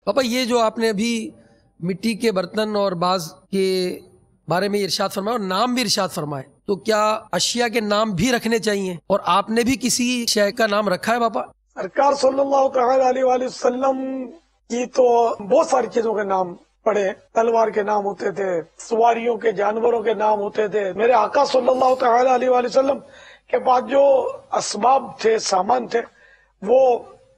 पापा ये जो आपने अभी मिट्टी के बर्तन और बाज के बारे में इरशाद फरमाया और नाम भी इरशाद फरमाए, तो क्या अशिया के नाम भी रखने चाहिए? और आपने भी किसी शय का नाम रखा है पापा? सरकार सल्लल्लाहु तआला अलैहि वसल्लम की तो बहुत सारी चीजों के नाम पड़े। तलवार के नाम होते थे, सवारियों के, जानवरों के नाम होते थे। मेरे आका सल्लल्लाहु तआला अलैहि वसल्लम के पास जो असबाब थे, सामान थे, वो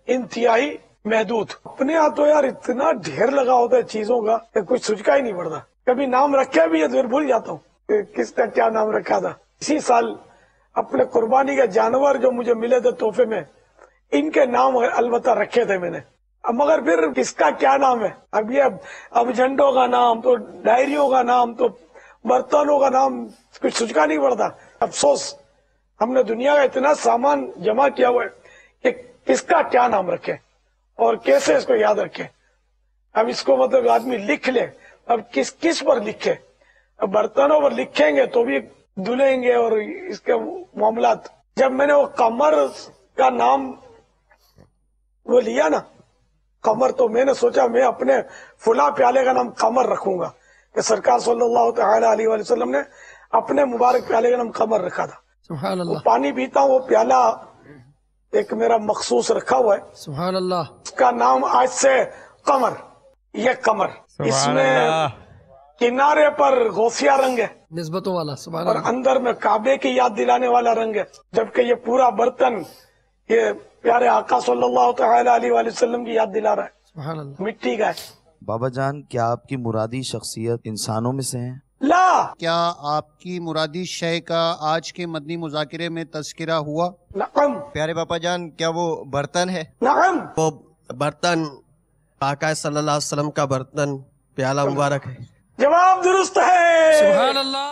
इंतहाई महदूद। अपने यहाँ तो यार इतना ढेर लगा होता है चीजों का कि कुछ सोचका ही नहीं पड़ता। कभी नाम रखे भी है तो फिर भूल जाता हूँ किसका क्या नाम रखा था। इसी साल अपने कुर्बानी के जानवर जो मुझे मिले थे तोहफे में, इनके नाम अलबत्ता रखे थे मैंने। अब मगर फिर किसका क्या नाम है, अब ये अब झंडों का नाम, तो डायरियों का नाम, तो बर्तनों का नाम, कुछ सोचका नहीं पड़ता। अफसोस हमने दुनिया का इतना सामान जमा किया हुआ है कि किसका क्या नाम रखे और कैसे इसको याद रखे। अब इसको मतलब आदमी लिख ले, अब किस किस पर लिखे? अब बर्तनों पर लिखेंगे तो भी धुलेंगे और इसके मामलात। जब मैंने वो कमर का नाम वो लिया ना, कमर, तो मैंने सोचा मैं अपने फुला प्याले का नाम कमर रखूंगा कि सरकार सल्लल्लाहु तआला अलैहि वसल्लम ने अपने मुबारक प्याले का नाम कमर रखा था। सुभान अल्लाह। पानी पीता हूँ, वो प्याला एक मेरा मखसूस रखा हुआ है, सुभान अल्लाह। उसका नाम आज से कमर। ये कमर, इसमें किनारे पर गौसिया रंग है, निस्बतों वाला, सुभान और अल्लाह। अंदर में काबे की याद दिलाने वाला रंग है। जबकि ये पूरा बर्तन ये प्यारे आका सल्लल्लाहु तआला अलैहि वसल्लम की याद दिला रहा है, सुभान अल्लाह। मिट्टी का है। बाबा जान, क्या आपकी मुरादी शख्सियत इंसानों में से है? ला, क्या आपकी मुरादी शय का आज के मदनी मुज़ाकिरे में तज़किरा हुआ? नअम, प्यारे पापा जान, क्या वो बर्तन है? नअम। वो बर्तन आका सल्लल्लाहु अलैहि वसल्लम का बर्तन, प्याला मुबारक है। जवाब दुरुस्त है। सुभान अल्लाह।